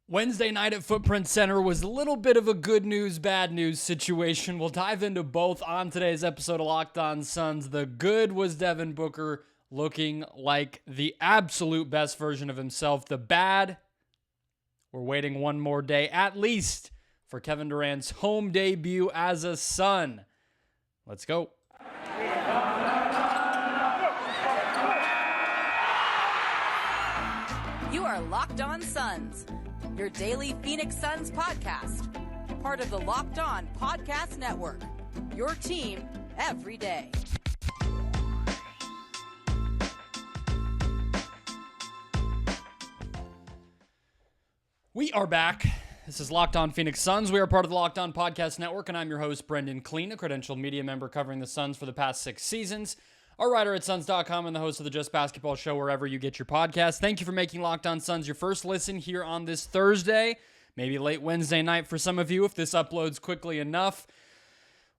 Wednesday night at Footprint Center was a little bit of a good news, bad news situation. We'll dive into both on today's episode of Locked On Suns. The good was Devin Booker looking like the absolute best version of himself. The bad, we're waiting one more day at least for Kevin Durant's home debut as a Sun. Let's go. You are Locked On Suns, your daily Phoenix Suns podcast. Part of the Locked On Podcast Network, your team every day. We are back. This is Locked On Phoenix Suns. We are part of the Locked On Podcast Network, and I'm your host, Brendon Kleen, a credentialed media member covering the Suns for the past 6 seasons, a writer at Suns.com, and the host of the Just Basketball Show wherever you get your podcasts. Thank you for making Locked On Suns your first listen here on this Thursday, maybe late Wednesday night for some of you if this uploads quickly enough.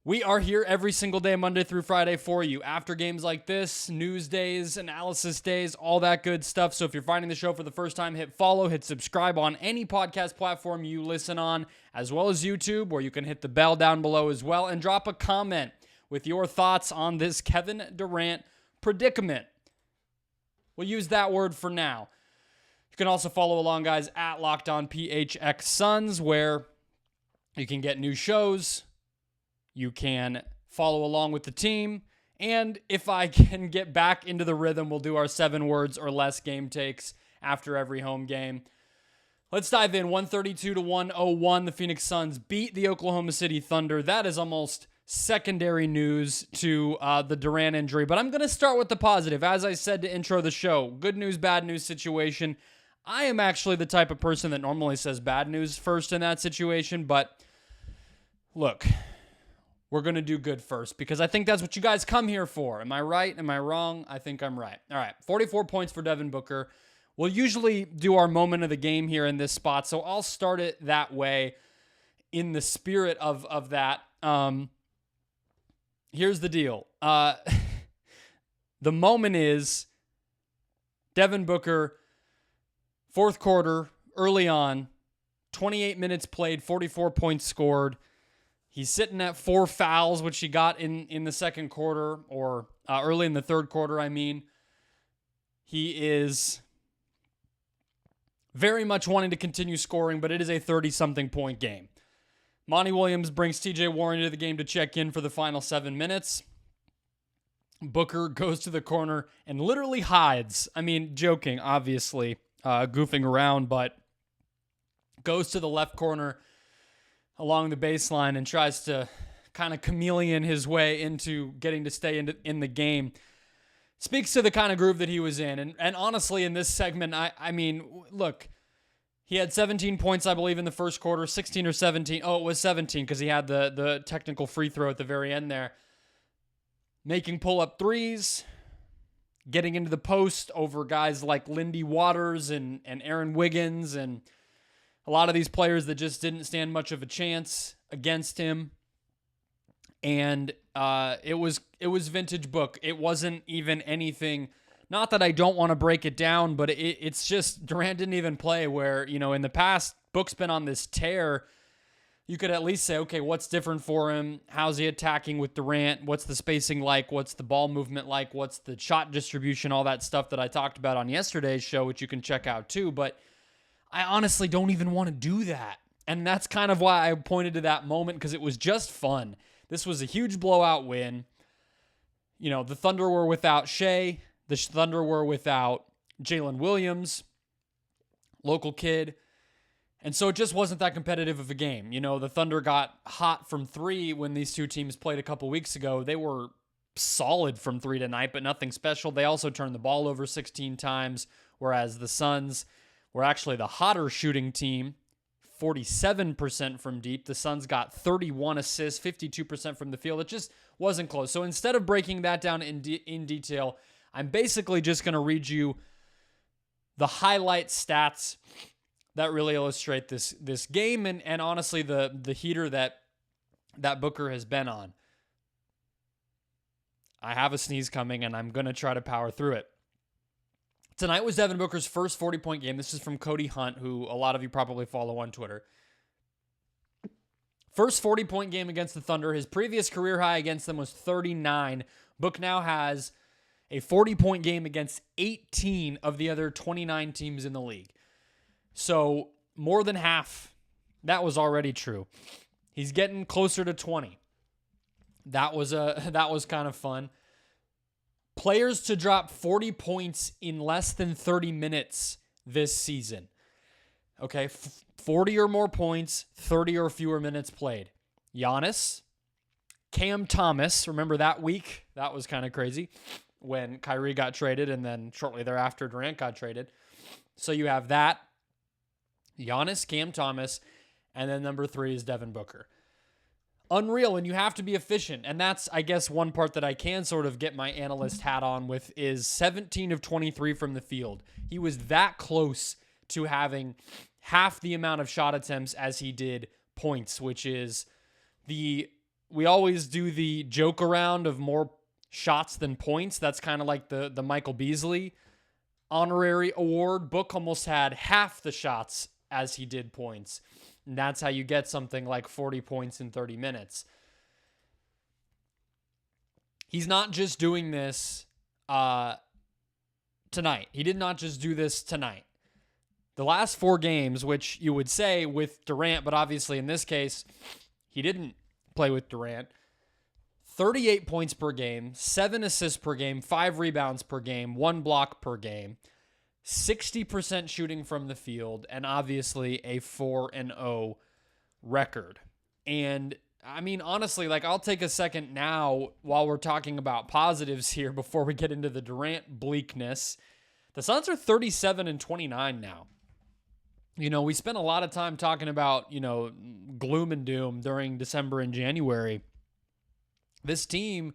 We are here every single day, Monday through Friday for you. After games like this, news days, analysis days, all that good stuff. So if you're finding the show for the first time, hit follow, hit subscribe on any podcast platform you listen on, as well as YouTube, where you can hit the bell down below as well, and drop a comment with your thoughts on this Kevin Durant predicament. We'll use that word for now. You can also follow along, guys, at Locked On PHX Suns, where you can get new shows. You can follow along with the team. And if I can get back into the rhythm, we'll do our 7 words or less game takes after every home game. Let's dive in. 132-101. The Phoenix Suns beat the Oklahoma City Thunder. That is almost secondary news to the Durant injury. But I'm going to start with the positive. As I said to intro the show, good news, bad news situation. I am actually the type of person that normally says bad news first in that situation. But look, we're going to do good first because I think that's what you guys come here for. Am I right? Am I wrong? I think I'm right. All right, 44 points for Devin Booker. We'll usually do our moment of the game here in this spot, so I'll start it that way in the spirit of that. Here's the deal. The moment is Devin Booker, fourth quarter, early on, 28 minutes played, 44 points scored. He's sitting at 4 fouls, which he got in the second quarter, or early in the third quarter, I mean. He is very much wanting to continue scoring, but it is a 30-something point game. Monty Williams brings TJ Warren into the game to check in for the final 7 minutes. Booker goes to the corner and literally hides. I mean, joking, obviously, goofing around, but goes to the left corner along the baseline and tries to kind of chameleon his way into getting to stay in the game. Speaks to the kind of groove that he was in. And honestly, in this segment, I mean, look, he had 17 points, I believe, in the first quarter, 16 or 17. Oh, it was 17 because he had the technical free throw at the very end there. Making pull-up threes, getting into the post over guys like Lindy Waters and Aaron Wiggins and a lot of these players that just didn't stand much of a chance against him. And it was vintage Book. It wasn't even anything. Not that I don't want to break it down, but it's just Durant didn't even play where, in the past, Book's been on this tear. You could at least say, okay, what's different for him? How's he attacking with Durant? What's the spacing like? What's the ball movement like? What's the shot distribution? All that stuff that I talked about on yesterday's show, which you can check out too. But I honestly don't even want to do that. And that's kind of why I pointed to that moment, because it was just fun. This was a huge blowout win. The Thunder were without Shai. The Thunder were without Jalen Williams, local kid. And so it just wasn't that competitive of a game. The Thunder got hot from 3 when these two teams played a couple weeks ago. They were solid from 3 tonight, but nothing special. They also turned the ball over 16 times, whereas the Suns were actually the hotter shooting team, 47% from deep. The Suns got 31 assists, 52% from the field. It just wasn't close. So instead of breaking that down in detail, I'm basically just going to read you the highlight stats that really illustrate this game and honestly the heater that Booker has been on. I have a sneeze coming and I'm going to try to power through it. Tonight was Devin Booker's first 40-point game. This is from Cody Hunt, who a lot of you probably follow on Twitter. First 40-point game against the Thunder. His previous career high against them was 39. Book now has a 40-point game against 18 of the other 29 teams in the league. So more than half. That was already true. He's getting closer to 20. That was kind of fun. Players to drop 40 points in less than 30 minutes this season. Okay, 40 or more points, 30 or fewer minutes played. Giannis, Cam Thomas, remember that week? That was kind of crazy when Kyrie got traded and then shortly thereafter Durant got traded. So you have that. Giannis, Cam Thomas, and then number 3 is Devin Booker. Unreal, and you have to be efficient. And that's, I guess, one part that I can sort of get my analyst hat on with is 17 of 23 from the field. He was that close to having half the amount of shot attempts as he did points, which is we always do the joke around of more shots than points. That's kind of like the Michael Beasley honorary award. Book almost had half the shots as he did points. And that's how you get something like 40 points in 30 minutes. He's not just doing this tonight. He did not just do this tonight. The last 4 games, which you would say with Durant, but obviously in this case, he didn't play with Durant. 38 points per game, 7 assists per game, 5 rebounds per game, 1 block per game. 60% shooting from the field, and obviously a 4-0 record. And I mean, honestly, like, I'll take a second now while we're talking about positives here before we get into the Durant bleakness. The Suns are 37-29 now. You know, we spent a lot of time talking about, gloom and doom during December and January. This team,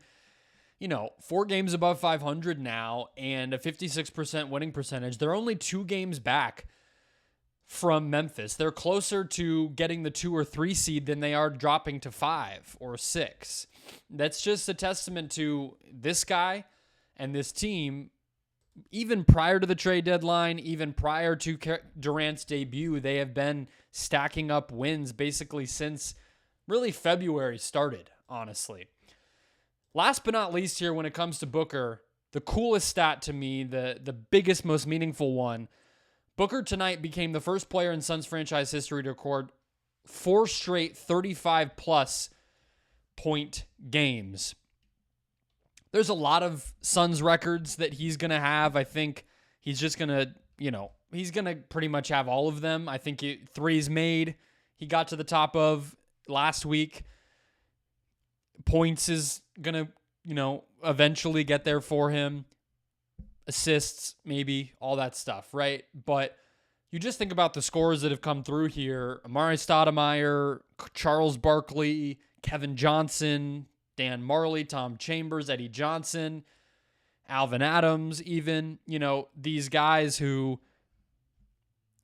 4 games above 500 now and a 56% winning percentage. They're only 2 games back from Memphis. They're closer to getting the 2 or 3 seed than they are dropping to 5 or 6. That's just a testament to this guy and this team. Even prior to the trade deadline, even prior to Durant's debut, they have been stacking up wins basically since really February started, honestly. Last but not least here, when it comes to Booker, the coolest stat to me, the biggest, most meaningful one, Booker tonight became the first player in Suns franchise history to record 4 straight 35-plus point games. There's a lot of Suns records that he's going to have. I think he's just going to, he's going to pretty much have all of them. I think threes made, he got to the top of last week. Points is going to, eventually get there for him. Assists, maybe, all that stuff, right? But you just think about the scores that have come through here. Amari Stoudemire, Charles Barkley, Kevin Johnson, Dan Marley, Tom Chambers, Eddie Johnson, Alvin Adams, even, these guys who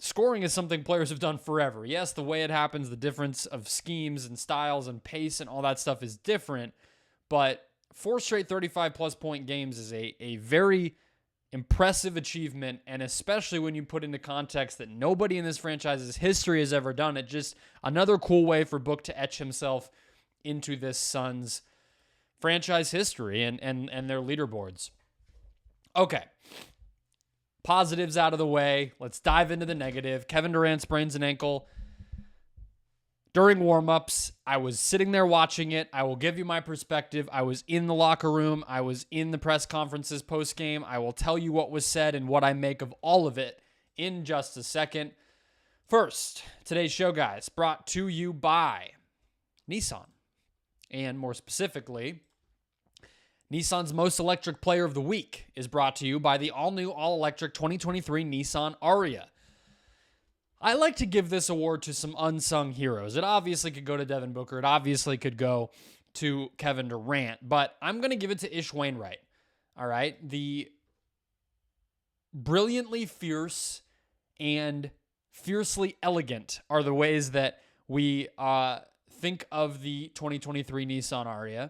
scoring is something players have done forever. Yes, the way it happens, the difference of schemes and styles and pace and all that stuff is different, but 4 straight 35-plus point games is a very impressive achievement, and especially when you put into context that nobody in this franchise's history has ever done it. Just another cool way for Book to etch himself into this Suns franchise history and their leaderboards. Okay. Positives out of the way. Let's dive into the negative. Kevin Durant sprains an ankle during warm-ups. I was sitting there watching it. I will give you my perspective. I was in the locker room. I was in the press conferences post-game. I will tell you what was said and what I make of all of it in just a second. First, today's show, guys, brought to you by Nissan. And more specifically, Nissan's Most Electric Player of the Week is brought to you by the all-new, all-electric 2023 Nissan Ariya. I like to give this award to some unsung heroes. It obviously could go to Devin Booker. It obviously could go to Kevin Durant. But I'm going to give it to Ish Wainwright. All right? The brilliantly fierce and fiercely elegant are the ways that we think of the 2023 Nissan Ariya.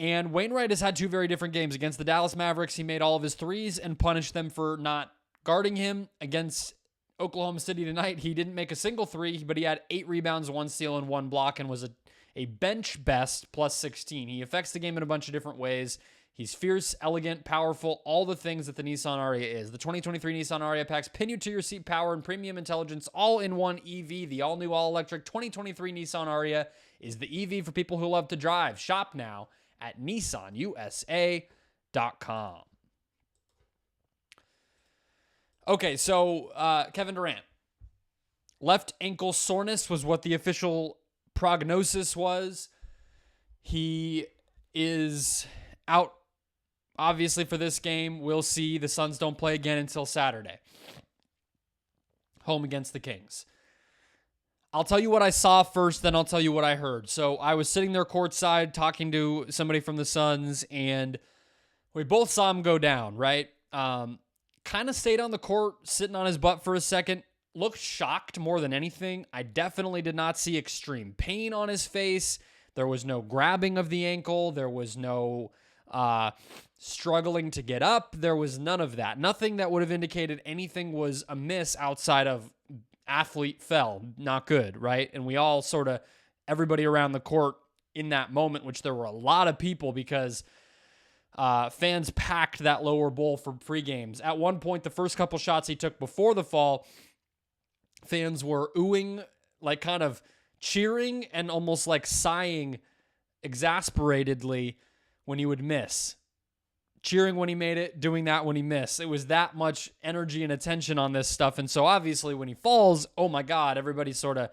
And Wainwright has had two very different games. Against the Dallas Mavericks, he made all of his threes and punished them for not guarding him. Against Oklahoma City tonight, he didn't make a single three, but he had 8 rebounds, 1 steal, and 1 block, and was a bench best plus 16. He affects the game in a bunch of different ways. He's fierce, elegant, powerful, all the things that the Nissan Ariya is. The 2023 Nissan Ariya packs pin you to your seat power and premium intelligence all in one EV. The all-new, all-electric 2023 Nissan Ariya is the EV for people who love to drive. Shop now at nissanusa.com. Okay, so Kevin Durant. Left ankle soreness was what the official prognosis was. He is out, obviously, for this game. We'll see. The Suns don't play again until Saturday. Home against the Kings. I'll tell you what I saw first, then I'll tell you what I heard. So I was sitting there courtside talking to somebody from the Suns, and we both saw him go down, right? Kind of stayed on the court, sitting on his butt for a second. Looked shocked more than anything. I definitely did not see extreme pain on his face. There was no grabbing of the ankle. There was no struggling to get up. There was none of that. Nothing that would have indicated anything was amiss outside of athlete fell. Not good, right? And we all sort of, everybody around the court in that moment, which there were a lot of people because fans packed that lower bowl for pre-games. At one point, the first couple shots he took before the fall, fans were oohing, like kind of cheering and almost like sighing exasperatedly when he would miss. Cheering when he made it, doing that when he missed. It was that much energy and attention on this stuff. And so obviously when he falls, oh my God, everybody sort of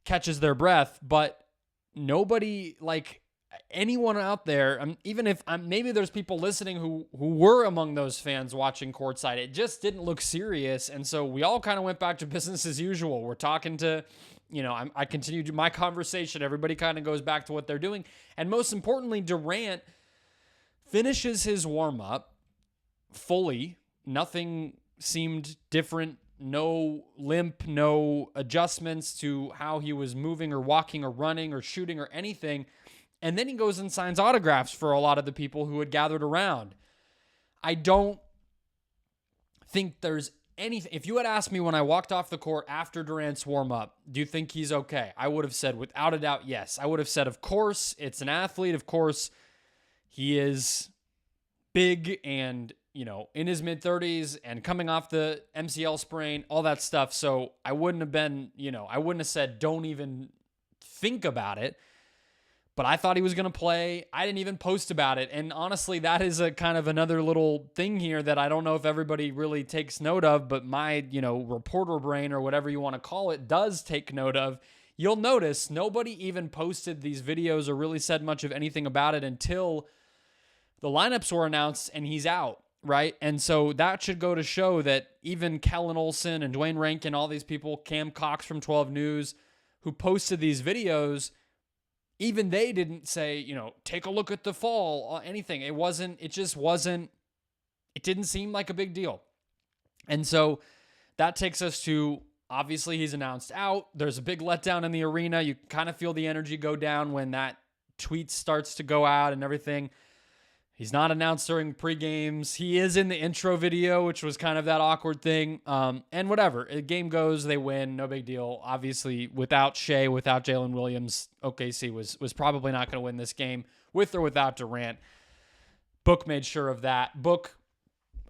catches their breath. But nobody, like anyone out there, even if maybe there's people listening who were among those fans watching courtside, it just didn't look serious. And so we all kind of went back to business as usual. We're talking to, I continued my conversation. Everybody kind of goes back to what they're doing. And most importantly, Durant finishes his warm-up fully. Nothing seemed different. No limp, no adjustments to how he was moving or walking or running or shooting or anything. And then he goes and signs autographs for a lot of the people who had gathered around. I don't think there's anything. If you had asked me when I walked off the court after Durant's warm-up, do you think he's okay? I would have said without a doubt, yes. I would have said, of course, it's an athlete. Of course, he is big and, in his mid-30s and coming off the MCL sprain, all that stuff. So I wouldn't have been, I wouldn't have said don't even think about it. But I thought he was going to play. I didn't even post about it. And honestly, that is a kind of another little thing here that I don't know if everybody really takes note of, but my, reporter brain or whatever you want to call it does take note of. You'll notice nobody even posted these videos or really said much of anything about it until the lineups were announced and he's out, right? And so that should go to show that even Kellen Olson and Dwayne Rankin, all these people, Cam Cox from 12 News, who posted these videos, even they didn't say, take a look at the fall or anything. It didn't seem like a big deal. And so that takes us to, obviously he's announced out. There's a big letdown in the arena. You kind of feel the energy go down when that tweet starts to go out and everything. He's not announced during pre-games. He is in the intro video, which was kind of that awkward thing. And whatever. The game goes, they win, no big deal. Obviously, without Shai, without Jalen Williams, OKC was probably not going to win this game, with or without Durant. Book made sure of that. Book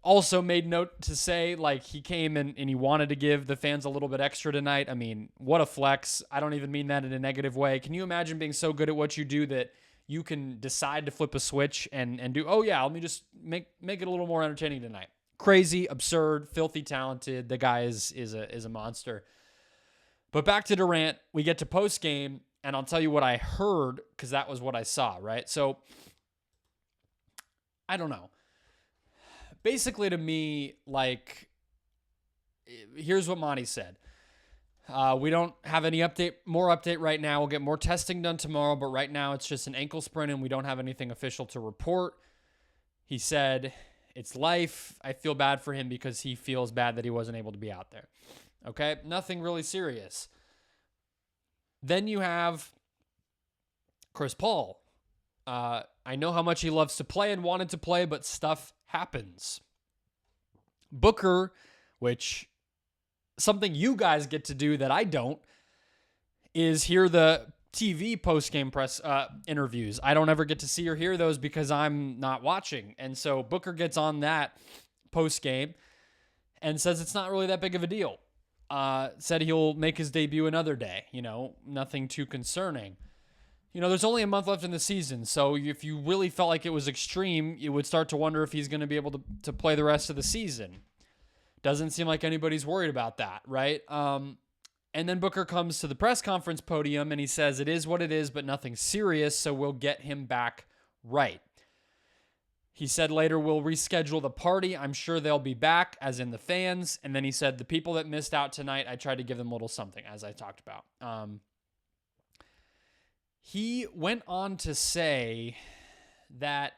also made note to say, he came and he wanted to give the fans a little bit extra tonight. I mean, what a flex. I don't even mean that in a negative way. Can you imagine being so good at what you do that you can decide to flip a switch and do, oh yeah, let me just make it a little more entertaining tonight. Crazy, absurd, filthy talented. The guy is a monster. But back to Durant, we get to post game, and I'll tell you what I heard because that was what I saw, right? So I don't know. Basically, to me, here's what Monty said. We don't have any more update right now. We'll get more testing done tomorrow, but right now it's just an ankle sprain and we don't have anything official to report. He said, it's life. I feel bad for him because he feels bad that he wasn't able to be out there. Okay? Nothing really serious. Then you have Chris Paul, I know how much he loves to play and wanted to play, but stuff happens. Booker, which something you guys get to do that I don't, is hear the TV post-game press interviews. I don't ever get to see or hear those because I'm not watching. And so Booker gets on that post-game and says it's not really that big of a deal. Said he'll make his debut another day. Nothing too concerning. There's only a month left in the season, so if you really felt like it was extreme, you would start to wonder if he's going to be able to play the rest of the season. Doesn't seem like anybody's worried about that, right? And then Booker comes to the press conference podium and he says it is what it is, but nothing serious, so we'll get him back right. He said later, we'll reschedule the party. I'm sure they'll be back, as in the fans. And then he said, the people that missed out tonight, I tried to give them a little something, as I talked about. He went on to say that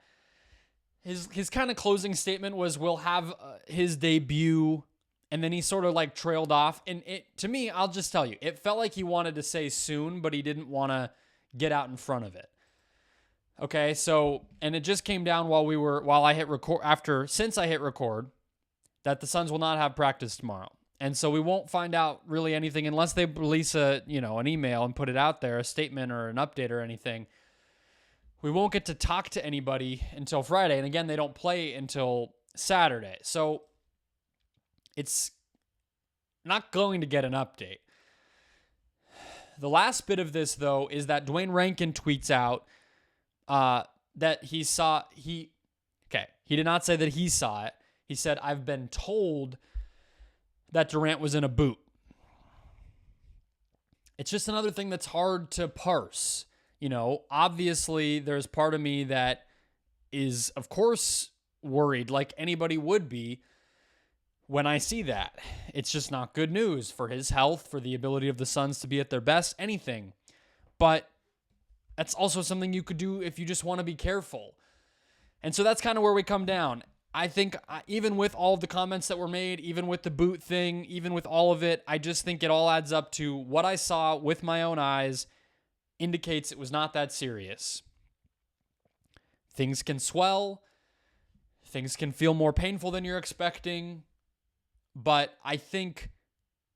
his kind of closing statement was, we'll have his debut, and then he sort of like trailed off. And to me, I'll just tell you, it felt like he wanted to say soon, but he didn't want to get out in front of it. Okay, so, and it just came down since I hit record, that the Suns will not have practice tomorrow. And so we won't find out really anything unless they release an email and put it out there, a statement or an update or anything. We won't get to talk to anybody until Friday. And again, they don't play until Saturday. So it's not going to get an update. The last bit of this, though, is that Dwayne Rankin tweets out that he did not say that he saw it. He said, I've been told that Durant was in a boot. It's just another thing that's hard to parse. Obviously there's part of me that is, of course, worried like anybody would be when I see that. It's just not good news for his health, for the ability of the Suns to be at their best, anything. But that's also something you could do if you just want to be careful. And so that's kind of where we come down. I think even with all of the comments that were made, even with the boot thing, even with all of it, I just think it all adds up to what I saw with my own eyes indicates it was not that serious. Things can swell. Things can feel more painful than you're expecting. But I think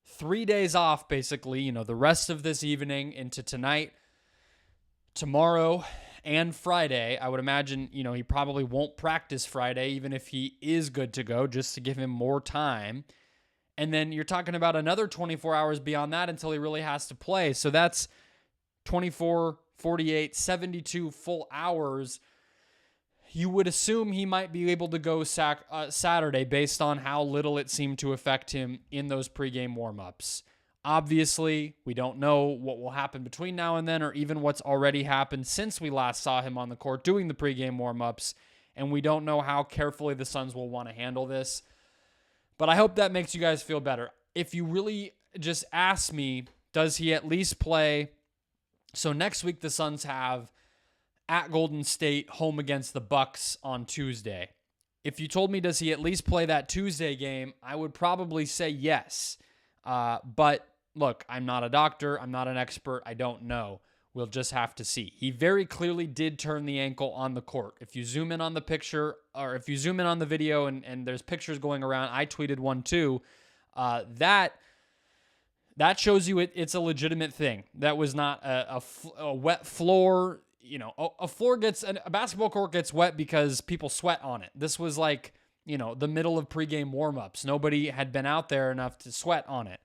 3 days off, basically, the rest of this evening into tonight, tomorrow, and Friday, I would imagine, he probably won't practice Friday, even if he is good to go, just to give him more time. And then you're talking about another 24 hours beyond that until he really has to play. So that's 24, 48, 72 full hours. You would assume he might be able to go Saturday based on how little it seemed to affect him in those pregame warmups. Obviously, we don't know what will happen between now and then or even what's already happened since we last saw him on the court doing the pregame warmups, and we don't know how carefully the Suns will want to handle this. But I hope that makes you guys feel better. If you really just ask me, does he at least play? So next week the Suns have at Golden State, home against the Bucks on Tuesday. If you told me, does he at least play that Tuesday game, I would probably say yes. But look, I'm not a doctor. I'm not an expert. I don't know. We'll just have to see. He very clearly did turn the ankle on the court. If you zoom in on the picture, or if you zoom in on the video and there's pictures going around, I tweeted one too, that shows you it's a legitimate thing. That was not a wet floor. A basketball court gets wet because people sweat on it. This was like, the middle of pregame warmups. Nobody had been out there enough to sweat on it.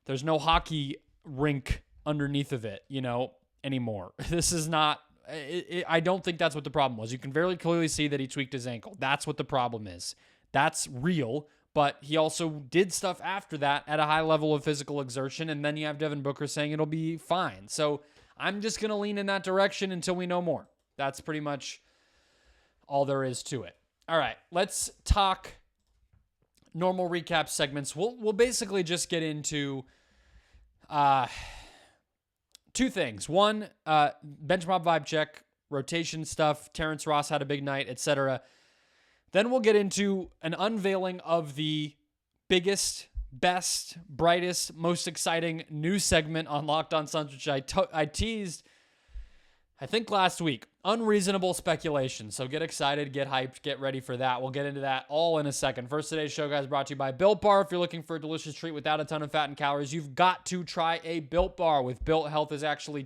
There's no hockey rink underneath of it, anymore. This is not, I don't think that's what the problem was. You can very clearly see that he tweaked his ankle. That's what the problem is. That's real, but he also did stuff after that at a high level of physical exertion, and then you have Devin Booker saying it'll be fine. So I'm just going to lean in that direction until we know more. That's pretty much all there is to it. All right, let's talk normal recap segments. We'll basically just get into two things. One, bench mob vibe check, rotation stuff, Terrence Ross had a big night, etc. Then we'll get into an unveiling of the biggest, best, brightest, most exciting news segment on Locked On Suns, which I teased I think last week, Unreasonable Speculation. So get excited, get hyped, get ready for that. We'll get into that all in a second. First, today's show, guys, brought to you by Built Bar. If you're looking for a delicious treat without a ton of fat and calories, you've got to try a Built Bar. With Built, healthy is actually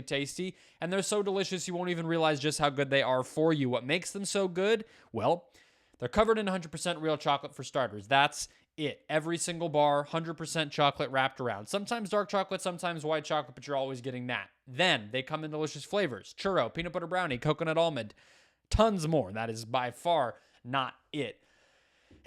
tasty, and they're so delicious you won't even realize just how good they are for you. What makes them so good? Well, they're covered in 100% real chocolate for starters. That's it. Every single bar, 100% chocolate wrapped around. Sometimes dark chocolate, sometimes white chocolate, but you're always getting that. Then they come in delicious flavors: churro, peanut butter brownie, coconut almond, tons more. That is by far not it.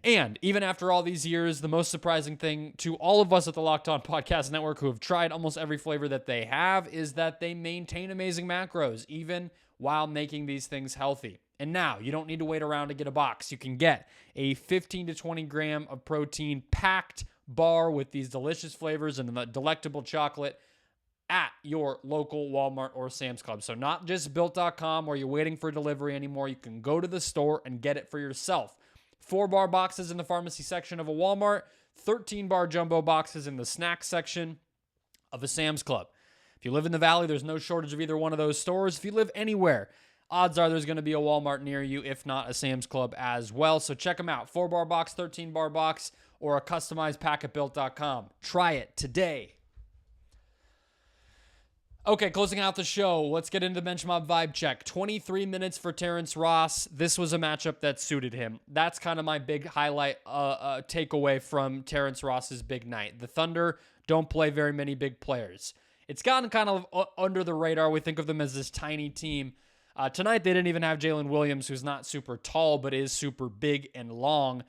And even after all these years, the most surprising thing to all of us at the Locked On Podcast Network who have tried almost every flavor that they have is that they maintain amazing macros, even while making these things healthy. And now you don't need to wait around to get a box. You can get a 15 to 20 gram of protein packed bar with these delicious flavors and the delectable chocolate at your local Walmart or Sam's Club. So not just Built.com where you're waiting for delivery anymore. You can go to the store and get it for yourself. 4-bar boxes in the pharmacy section of a Walmart, 13-bar jumbo boxes in the snack section of a Sam's Club. If you live in the Valley, there's no shortage of either one of those stores. If you live anywhere, odds are there's going to be a Walmart near you, if not a Sam's Club as well. So check them out. 4-bar box, 13-bar box, or a customized pack at Built.com. Try it today. Okay, closing out the show, let's get into the bench mob vibe check. 23 minutes for Terrence Ross. This was a matchup that suited him. That's kind of my big highlight takeaway from Terrence Ross's big night. The Thunder don't play very many big players. It's gotten kind of under the radar. We think of them as this tiny team. Tonight, they didn't even have Jalen Williams, who's not super tall, but is super big and long.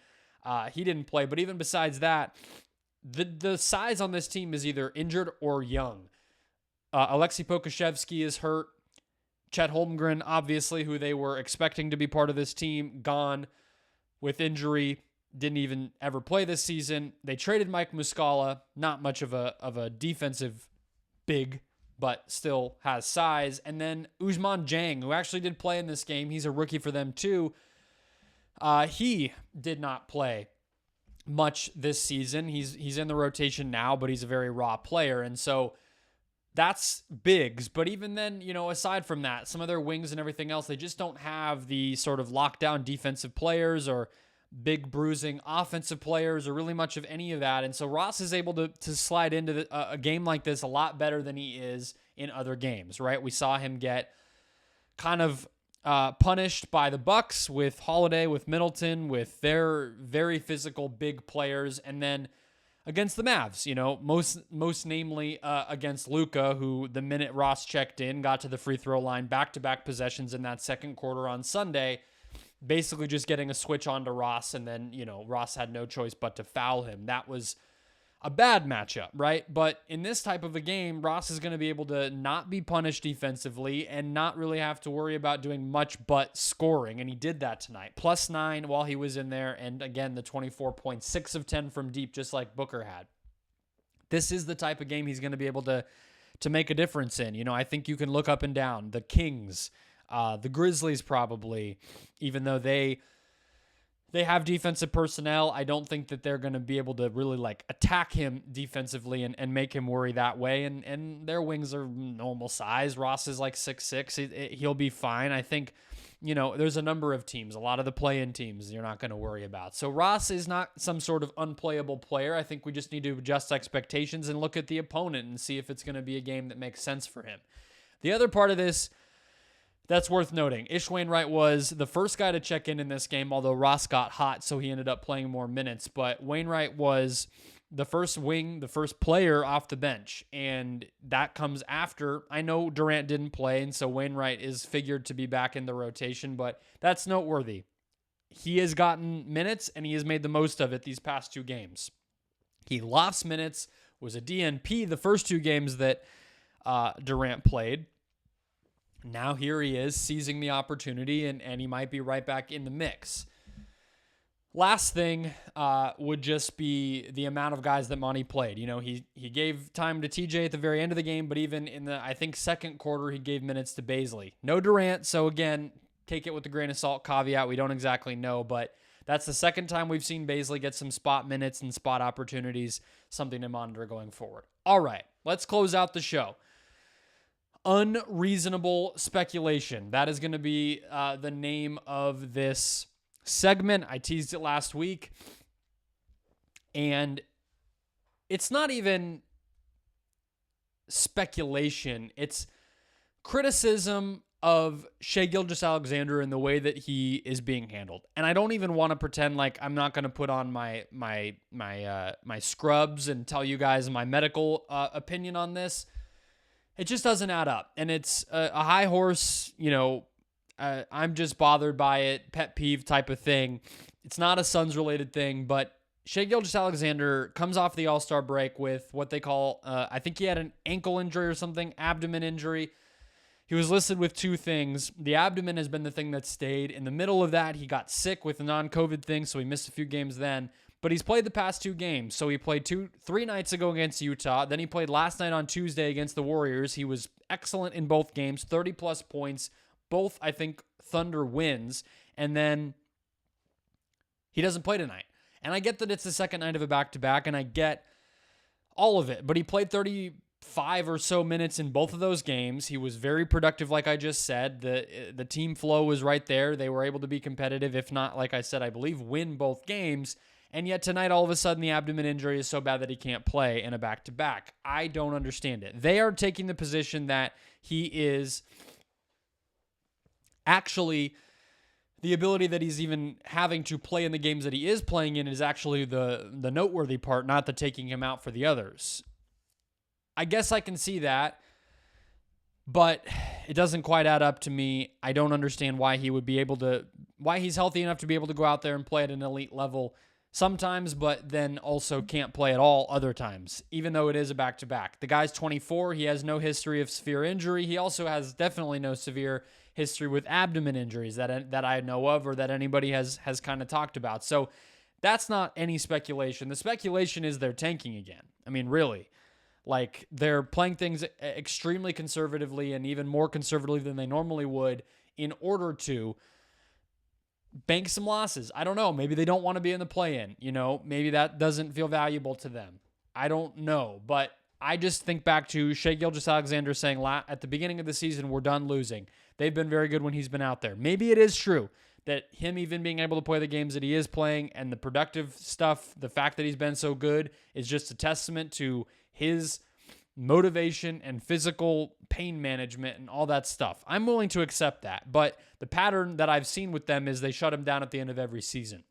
He didn't play. But even besides that, the size on this team is either injured or young. Alexei Pokusevski is hurt. Chet Holmgren, obviously, who they were expecting to be part of this team, gone with injury. Didn't even ever play this season. They traded Mike Muscala, not much of a defensive big, but still has size. And then Ousmane Dieng, who actually did play in this game. He's a rookie for them too. He did not play much this season. He's in the rotation now, but he's a very raw player. And so that's bigs. But even then, aside from that, some of their wings and everything else, they just don't have the sort of lockdown defensive players or big bruising offensive players or really much of any of that. And so Ross is able to slide into a game like this a lot better than he is in other games, right? We saw him get kind of punished by the Bucks with Holiday, with Middleton, with their very physical big players. And then against the Mavs, most namely against Luka, who the minute Ross checked in, got to the free throw line, back-to-back possessions in that second quarter on Sunday, basically just getting a switch onto Ross, and then, Ross had no choice but to foul him. That was a bad matchup, right? But in this type of a game, Ross is going to be able to not be punished defensively and not really have to worry about doing much but scoring, and he did that tonight. +9 while he was in there, and again, the 24.6 of 10 from deep, just like Booker had. This is the type of game he's going to be able to make a difference in. I think you can look up and down. The Kings, the Grizzlies probably, even though they have defensive personnel, I don't think that they're going to be able to really attack him defensively and make him worry that way. And their wings are normal size. Ross is 6'6". He'll be fine. I think, there's a number of teams, a lot of the play-in teams you're not going to worry about. So Ross is not some sort of unplayable player. I think we just need to adjust expectations and look at the opponent and see if it's going to be a game that makes sense for him. The other part of this that's worth noting, Ish Wainwright was the first guy to check in this game, although Ross got hot, so he ended up playing more minutes. But Wainwright was the first wing, the first player off the bench, and that comes after. I know Durant didn't play, and so Wainwright is figured to be back in the rotation, but that's noteworthy. He has gotten minutes, and he has made the most of it these past 2 games. He lost minutes, was a DNP the first 2 games that Durant played. Now here he is seizing the opportunity, and he might be right back in the mix. Last thing would just be the amount of guys that Monty played. He gave time to TJ at the very end of the game, but even in the, I think, second quarter, he gave minutes to Bazley. No Durant, so again, take it with a grain of salt, caveat, we don't exactly know, but that's the second time we've seen Bazley get some spot minutes and spot opportunities, something to monitor going forward. All right, let's close out the show. Unreasonable Speculation. That is going to be the name of this segment. I teased it last week. And it's not even speculation. It's criticism of Shai Gilgeous-Alexander and the way that he is being handled. And I don't even want to pretend like I'm not going to put on my scrubs and tell you guys my medical opinion on this. It just doesn't add up. And it's a high horse, I'm just bothered by it, pet peeve type of thing. It's not a Suns related thing, but Shai Gilgeous-Alexander comes off the All-Star break with what they call, I think he had an ankle injury or something, abdomen injury. He was listed with two things. The abdomen has been the thing that stayed. In the middle of that, he got sick with a non-COVID thing, so he missed a few games then. But he's played the past 2 games. So he played 3 nights ago against Utah. Then he played last night on Tuesday against the Warriors. He was excellent in both games, 30-plus points. Both, I think, Thunder wins. And then he doesn't play tonight. And I get that it's the second night of a back-to-back, and I get all of it. But he played 35 or so minutes in both of those games. He was very productive, like I just said. The team flow was right there. They were able to be competitive, if not, like I said, I believe, win both games. And yet tonight, all of a sudden, the abdomen injury is so bad that he can't play in a back-to-back. I don't understand it. They are taking the position that he is actually, the ability that he's even having to play in the games that he is playing in is actually the noteworthy part, not the taking him out for the others. I guess I can see that, but it doesn't quite add up to me. I don't understand why he's healthy enough to be able to go out there and play at an elite level sometimes, but then also can't play at all other times, even though it is a back-to-back. The guy's 24. He has no history of severe injury. He also has definitely no severe history with abdomen injuries that I know of or that anybody has kind of talked about. So that's not any speculation. The speculation is they're tanking again. I mean, really. Like, they're playing things extremely conservatively and even more conservatively than they normally would in order to bank some losses. I don't know. Maybe they don't want to be in the play-in. Maybe that doesn't feel valuable to them. I don't know. But I just think back to Shai Gilgeous-Alexander saying at the beginning of the season, we're done losing. They've been very good when he's been out there. Maybe it is true that him even being able to play the games that he is playing and the productive stuff, the fact that he's been so good is just a testament to his motivation and physical pain management and all that stuff. I'm willing to accept that, but the pattern that I've seen with them is they shut him down at the end of every season.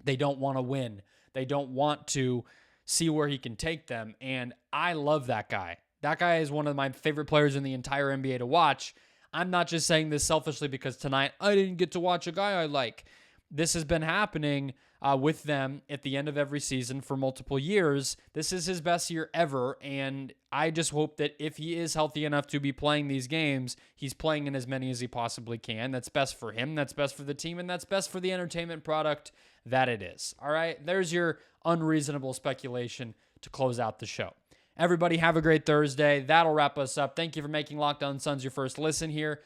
They don't want to win. They don't want to see where he can take them, and I love that guy. That guy is one of my favorite players in the entire NBA to watch. I'm not just saying this selfishly because tonight I didn't get to watch a guy I like. This has been happening with them at the end of every season for multiple years. This is his best year ever, and I just hope that if he is healthy enough to be playing these games, he's playing in as many as he possibly can. That's best for him, that's best for the team, and that's best for the entertainment product that it is. All right, there's your unreasonable speculation to close out the show. Everybody have a great Thursday. That'll wrap us up. Thank you for making Locked On Suns your first listen here.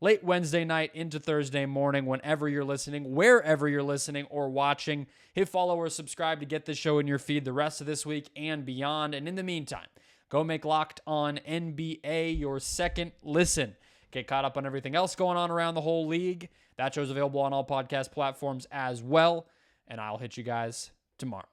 Late Wednesday night into Thursday morning, whenever you're listening, wherever you're listening or watching. Hit follow or subscribe to get this show in your feed the rest of this week and beyond. And in the meantime, go make Locked On NBA your second listen. Get caught up on everything else going on around the whole league. That show's available on all podcast platforms as well. And I'll hit you guys tomorrow.